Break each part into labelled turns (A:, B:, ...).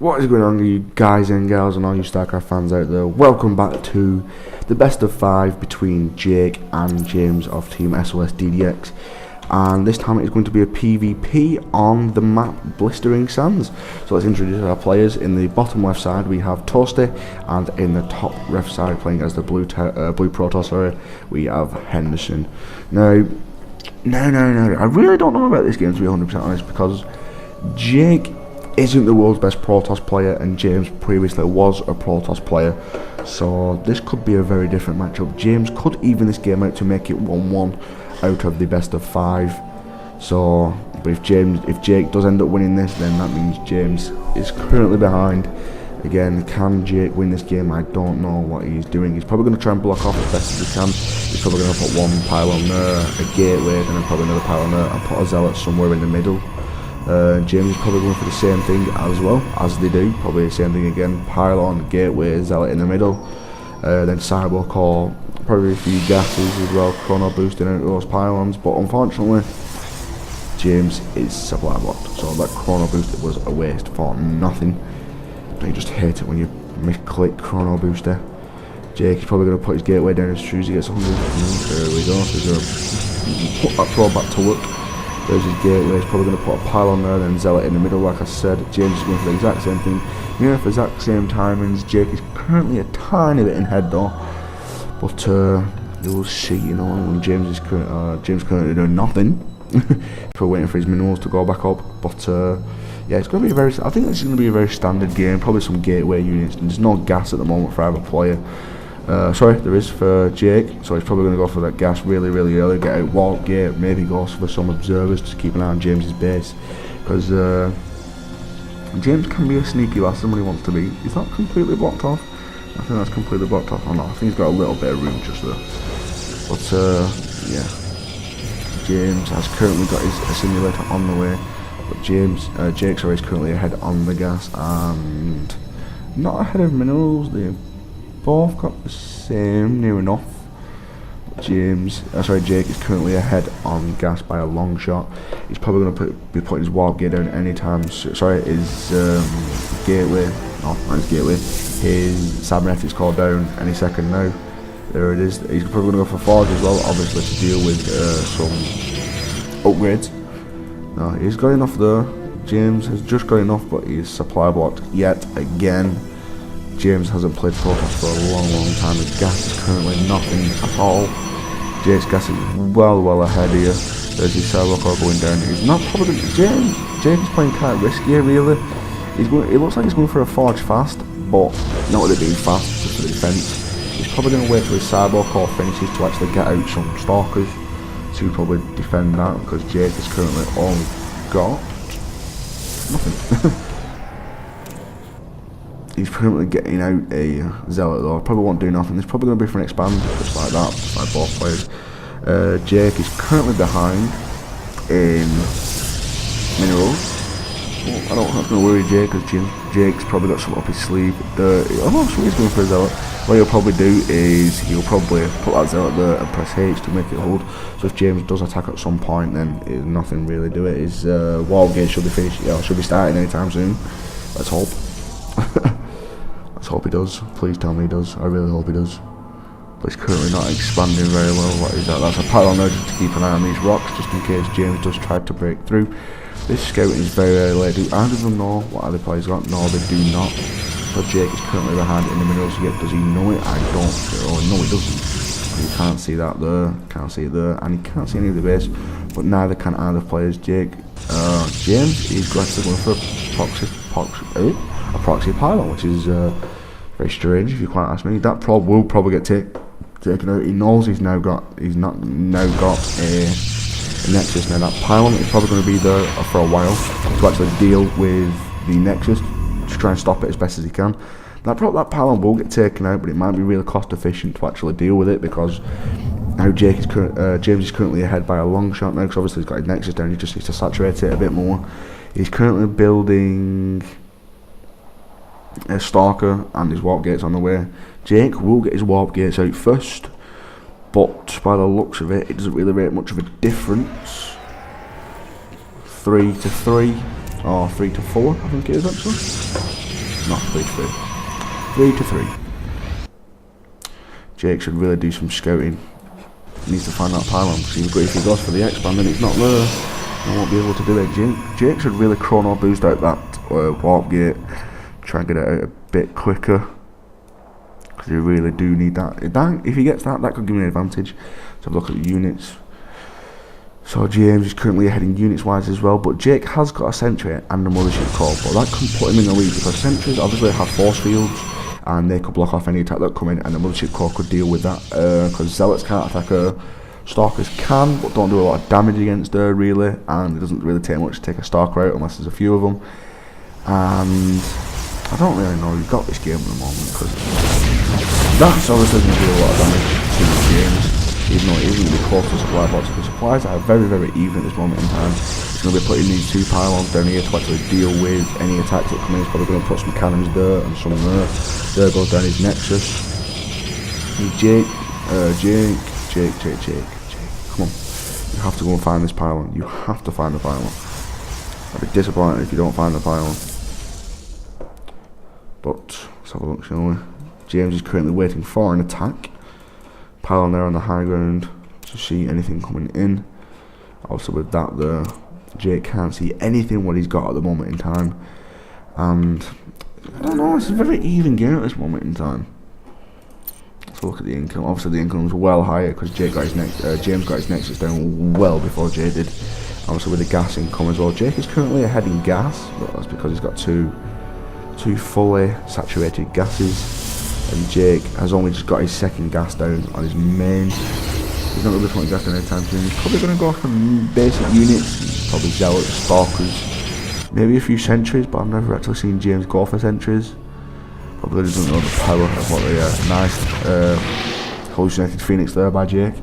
A: What is going on, you guys and girls and all you Starcraft fans out there? Welcome back to the best of 5 between Jake and James of Team SOSDDx, and this time it is going to be a PvP on the map Blistering Sands. So let's introduce our players. In the bottom left side we have Toasty, and in the top left side, playing as the blue Protoss, we have Henderson. Now, I really don't know about this game, to be 100% honest, because Jake isn't the world's best Protoss player and James previously was a Protoss player, so this could be a very different matchup. James could even this game out to make it 1-1 out of the best of 5. So, but if Jake does end up winning this, then that means James is currently behind. Again, can Jake win this game? I don't know what he's doing. He's probably going to try and block off as best as he can. He's probably going to put one pylon there, a gateway, and then probably another pylon there, and put a zealot somewhere in the middle. James is probably going for the same thing as well, as they do. Probably the same thing again. Pylon, gateway, zealot in the middle. Then cyborg or probably a few gases as well. Chrono boosting out those pylons. But unfortunately, James is supply blocked. So that chrono booster was a waste for nothing. I just hate it when you misclick chrono booster. Jake is probably going to put his gateway down as soon as he gets 100. There we go. So he's going to put that throw back to work. There's his gateway. He's probably going to put a pylon there, then zealot in the middle. Like I said, James is going for the exact same thing. Near for the exact same timings. Jake is currently a tiny bit in head though, but you'll see. You know, when James is currently doing nothing. We're waiting for his minerals to go back up, but yeah, it's going to be a very. I think it's going to be a very standard game. Probably some gateway units. And there's no gas at the moment for either player. Sorry, there is for Jake, so he's probably going to go for that gas really early, get out Walkeez, maybe goes for some observers to keep an eye on James's base, because James can be a sneaky bastard when he wants to be. Is that completely blocked off? I think that's completely blocked off. Oh no, I think he's got a little bit of room just there. But yeah, James has currently got his simulator on the way, but Jake is currently ahead on the gas and not ahead of minerals. They both got the same, near enough. Jake is currently ahead on gas by a long shot. He's probably going to be putting his Walkeez down anytime. Sorry, his gateway. No, not his gateway. His cybernetics called down any second now. There it is. He's probably going to go for Forge as well, obviously to deal with some upgrades. No, he's got enough there. James has just got enough, but he's supply blocked yet again. James hasn't played Protoss for a long time. His gas is currently nothing at all. Jake's gas is well ahead here. There's his cyborg going down. He's not probably James is playing kind of riskier really. It looks like he's going for a Forge fast, but not with it being fast, just for the defense. He's probably going to wait till his cyborg core finishes to actually get out some Stalkers to probably defend that, because Jake is currently only got nothing. He's currently getting out a zealot though. Probably won't do nothing. There's probably going to be for an expand, just like that, just like both players. Jake is currently behind in minerals. Oh, I don't have to worry Jake, because Jake's probably got something up his sleeve. So he's going for a zealot. What he'll probably do is he'll probably put that zealot there and press H to make it hold. So if James does attack at some point, then nothing really do it. His Walkeez should be finished. Yeah, should be starting anytime soon. Let's hope. Let's hope he does. Please tell me he does. I really hope he does. But he's currently not expanding very well. What is that? That's a pylon there just to keep an eye on these rocks, just in case James does try to break through. This scouting is very late. Do either of them know what other players got? No, they do not. But Jake is currently behind in the minerals yet. Does he know it? I don't. Oh, no, he doesn't. You can't see that there. Can't see it there. And he can't see any of the base. But neither can either players. James is actually going for a proxy pylon, which is very strange if you quite ask me. That prob will probably get taken out. He knows he's now got a Nexus. Now that pylon is probably going to be there for a while to actually deal with the Nexus, to try and stop it as best as he can. That pylon will get taken out, but it might be really cost efficient to actually deal with it, because now James is currently ahead by a long shot now, because obviously he's got his Nexus down. He just needs to saturate it a bit more. He's currently building a Stalker and his warp gates on the way. Jake will get his warp gates out first, but by the looks of it, it doesn't really make much of a difference. 3 to 3 or 3 to 4, I think it is actually. not 3-3. 3-3. Jake should really do some scouting. He needs to find that pylon, because if he goes for the expand and it's not there, he won't be able to do it. Jake should really chrono boost out that warp gate, try and get it out a bit quicker, because you really do need that. If he gets that could give me an advantage. So have a look at the units. So James is currently ahead in units wise as well, but Jake has got a sentry and a mothership core, but that can put him in the lead, because sentries obviously have force fields and they could block off any attack that come in, and the mothership core could deal with that, because zealots can't attack her, stalkers can, but don't do a lot of damage against her really, and it doesn't really take much to take a stalker out unless there's a few of them. And I don't really know who's got this game at the moment, because that's obviously going to do a lot of damage to James, even though it isn't really close to supply box, because supplies are very, very even at this moment in time. He's going to be putting these 2 pylons down here to actually deal with any attacks that come in. He's probably going to put some cannons there and some there. There goes down his nexus. And Jake, come on. You have to go and find this pylon. You have to find the pylon. I'd be disappointed if you don't find the pylon. But let's have a look, shall we? James is currently waiting for an attack. Pylon there on the high ground to see anything coming in. Also with that there, Jake can't see anything what he's got at the moment in time. And I don't know, it's a very even game at this moment in time. Let's look at the income. Obviously the income's well higher because James got his nexus down well before Jake did. Obviously with the gas income as well. Jake is currently ahead in gas, but that's because he's got two fully saturated gases. And Jake has only just got his second gas down on his main. He's not going to be putting gas down anytime soon. He's probably going to go for basic units, probably zealots, stalkers, maybe a few sentries, but I've never actually seen James go for sentries. Probably doesn't know the power of what the nice hallucinated phoenix there by Jake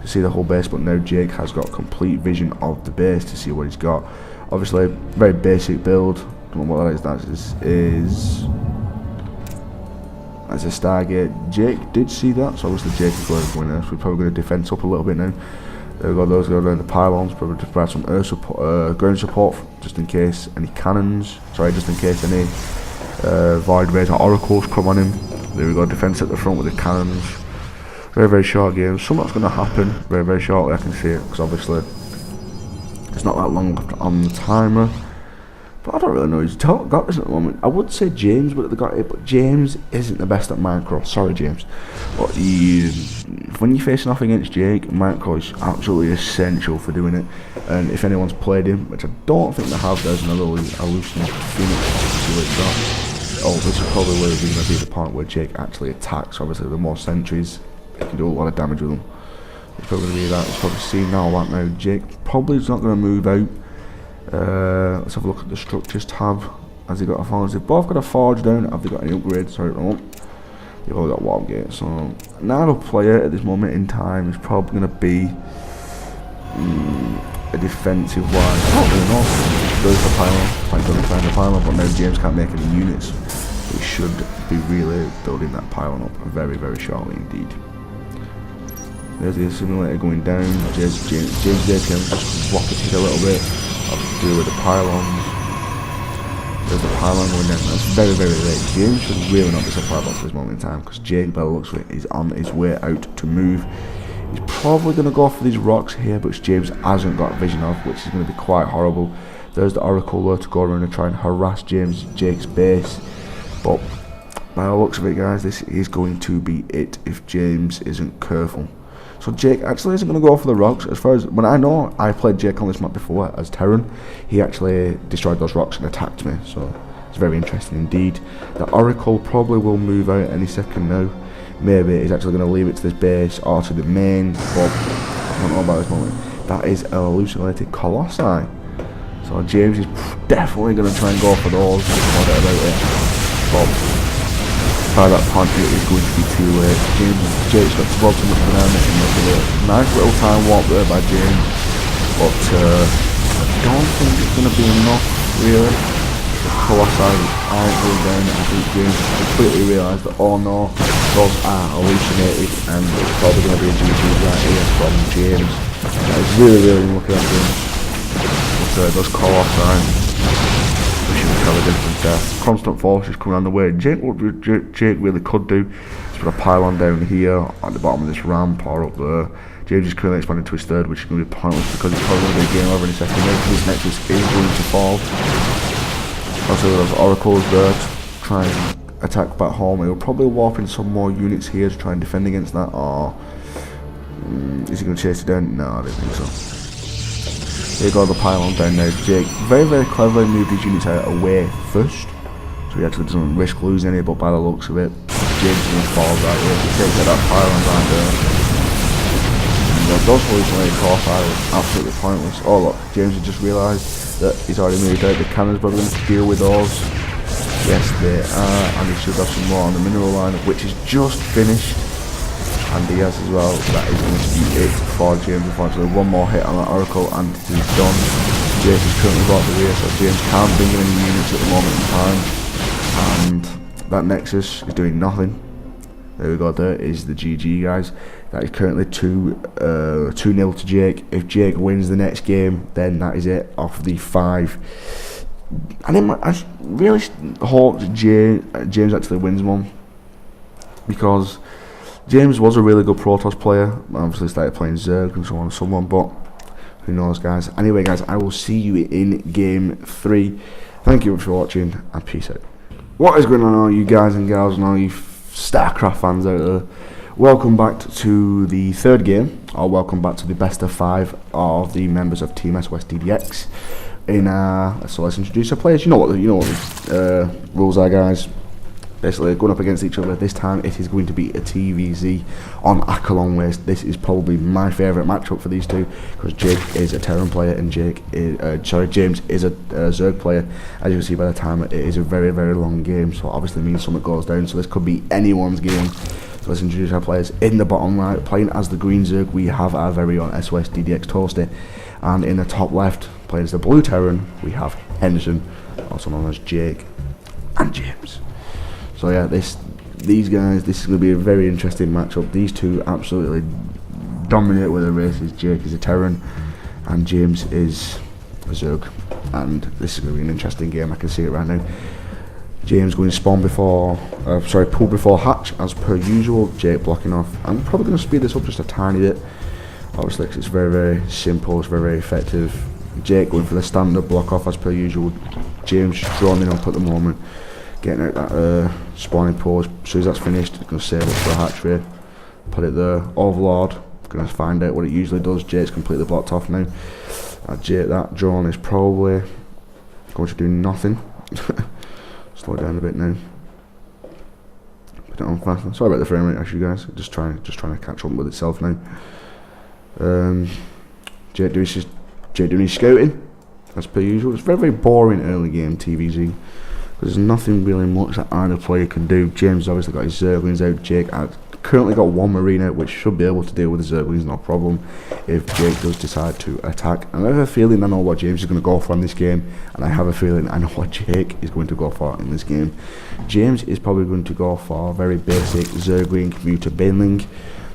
A: to see the whole base, but now Jake has got complete vision of the base to see what he's got. Obviously, very basic build. Don't know what that is. That is as a Stargate. Jake did see that, so obviously Jake is going to go in there, so we're probably going to defense up a little bit now. There we go, those go around the pylons, probably to provide some air support, ground support, just in case any cannons, just in case any void rays or oracles come on him. There we go, defense at the front with the cannons. Very, very short game. Something's going to happen very, very shortly, I can see it, because obviously it's not that long left on the timer. But I don't really know who's got this at the moment. I would say James would have got it, but James isn't the best at micro. Sorry, James. But when you're facing off against Jake, micro is absolutely essential for doing it. And if anyone's played him, which I don't think they have, there's another hallucinated phoenix. Oh, this is probably where there's going to be the point where Jake actually attacks. Obviously, the more sentries, he can do a lot of damage with them. It's probably going to be that. It's probably seen now that now. Jake probably is not going to move out. Let's have a look at the structures tab. Has he got a forge? They've both got a forge down. Have they got any upgrades? Sorry, no. They've all got Walkeez. So another player at this moment in time is probably going to be a defensive wise. I don't really know. There's the pylon. Thank God we found the pylon, but now James can't make any units. So he should be really building that pylon up very, very shortly indeed. There's the simulator going down. James can just rocket it a little bit. To deal with the pylons. There's the pylon going down. That's very, very late. James should really not be supply box at this moment in time, because Jake, by the looks of it, is on his way out to move. He's probably going to go for these rocks here, which James hasn't got vision of, which is going to be quite horrible. There's the oracle there to go around and try and harass Jake's base. But by the looks of it, guys, this is going to be it if James isn't careful. So Jake actually isn't going to go for the rocks. As far as when I know, I played Jake on this map before as Terran. He actually destroyed those rocks and attacked me. So it's very interesting indeed. The oracle probably will move out any second now. Maybe he's actually going to leave it to this base or to the main. But I don't know about this moment. That is a hallucinated colossi. So James is definitely going to try and go for those. No doubt about it. But by that point it is going to be too late. Jake's got 12 too much banana and a nice little time warp there by James, but I don't think it's going to be enough really. The colossi aren't going down. I think James completely realised that oh no, those are hallucinated, and it's probably going to be a GG right here from James. That is really, really looking at James. But those colossi pushing tell the difference there. Constant forces coming on the way. Jake really could do is put a pylon down here at the bottom of this ramp or up there. James is currently expanding to his third, which is going to be pointless because it's probably going to be a game over in a second. This nexus is going to fall. Also, there's oracles there to try and attack back home. He'll probably warp in some more units here to try and defend against that, or is he going to chase it down? No, I don't think so. Here you go, the pylon down now. Jake very, very cleverly moved his units out away first, so he actually doesn't risk losing any, but by the looks of it, James is going to fall right here. He takes out that pylon right there. Those hallucinated core fire is absolutely pointless. Oh look, James has just realised that he's already moved out the cannons, but we're going to deal with those. Yes, they are, and he should have some more on the mineral line, which is just finished. And he has as well. That is going to be it for James. Unfortunately, one more hit on that oracle, and it is done. James is currently brought the rear, so James can't bring in any units at the moment in time. And that nexus is doing nothing. There we go, there is the GG, guys. That is currently 2-0 to Jake. If Jake wins the next game, then that is it off the 5. And I really hope that James actually wins one, because James was a really good Protoss player. Obviously started playing Zerg and so on and so on, but who knows, guys. Anyway, guys, I will see you in game 3. Thank you for watching, and peace out. What is going on, all you guys and gals and all you Starcraft fans out there? Welcome back to the third game, or welcome back to the best of 5 of the members of Team SOSDDx. So let's introduce our players. You know what the rules are, guys. Basically, going up against each other. This time, it is going to be a TVZ on Akalon Waste. This is probably my favourite matchup for these two, because Jake is a Terran player and James is a Zerg player. As you can see by the time, it is a very, very long game, so it obviously means something goes down. So this could be anyone's game. So let's introduce our players. In the bottom right, playing as the green Zerg, we have our very own SOSDDx Toasty, and in the top left, playing as the blue Terran, we have Henderson, also known as Jake and James. So yeah, these guys, this is going to be a very interesting matchup. These two absolutely dominate with the races. Jake is a Terran and James is a Zerg, and this is going to be an interesting game. I can see it right now. James going to spawn before, pull before hatch as per usual. Jake blocking off. I'm probably going to speed this up just a tiny bit, obviously, because it's very, very simple. It's very, very effective. Jake going for the standard block off as per usual. James just droning up at the moment, getting out that spawning pause. As soon as that's finished, it's going to save up for a hatchery, put it there. Overlord, going to find out what it usually does. Jake's completely blocked off now. That drone is probably going to do nothing. Slow it down a bit now. Put it on faster. Sorry about the frame rate, actually, guys. Just trying to catch up with itself now. Jake doing his scouting as per usual. It's very, very boring early game TVZ. There's nothing really much that either player can do. James has obviously got his Zerglings out. Jake has currently got one Marine out, which should be able to deal with the Zerglings, no problem, if Jake does decide to attack. And I have a feeling I know what James is going to go for in this game, and I have a feeling I know what Jake is going to go for in this game. James is probably going to go for a very basic Zergling Muta Baneling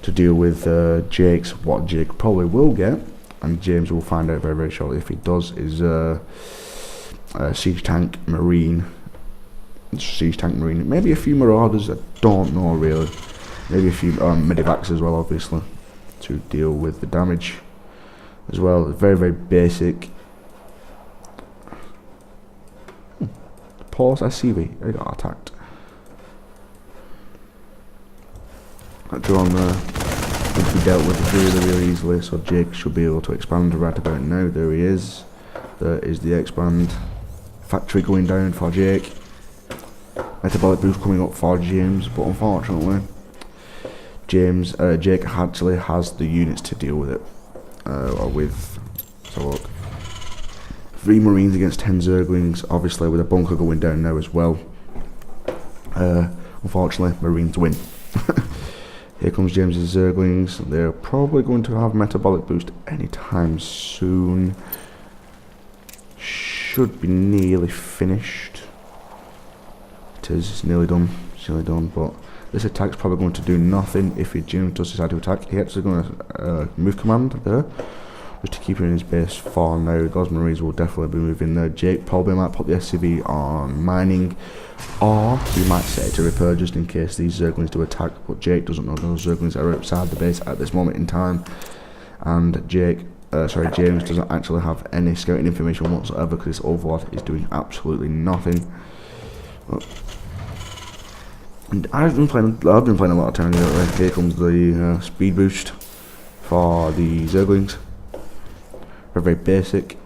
A: to deal with Jake's, what Jake probably will get, and James will find out very, very shortly if he does, is Siege Tank Marine. Siege Tank Marine, maybe a few Marauders, I don't know really, maybe a few Medivacs as well, obviously, to deal with the damage as well. Very, very basic. Pause SCV, they got attacked. That drone there would be dealt with really, really easily, so Jake should be able to expand right about now. There he is. There is the expand factory going down for Jake. Metabolic boost coming up for James, but unfortunately Jake actually has the units to deal with it. So look, 3 Marines against 10 Zerglings, obviously with a bunker going down now as well. Unfortunately, Marines win. Here comes James's Zerglings. They're probably going to have metabolic boost anytime soon. Should be nearly finished. It's nearly done, but this attack's probably going to do nothing if James does decide to attack. He's actually going to move command there just to keep him in his base for now. Those Marines will definitely be moving there. Jake probably might put the SCV on mining, or he might set it to repair just in case these Zerglings do attack, but Jake doesn't know those Zerglings are outside the base at this moment in time, and James doesn't actually have any scouting information whatsoever because this Overlord is doing absolutely nothing. And I've been playing a lot of time here. Here comes the speed boost for the Zerglings. They're very basic.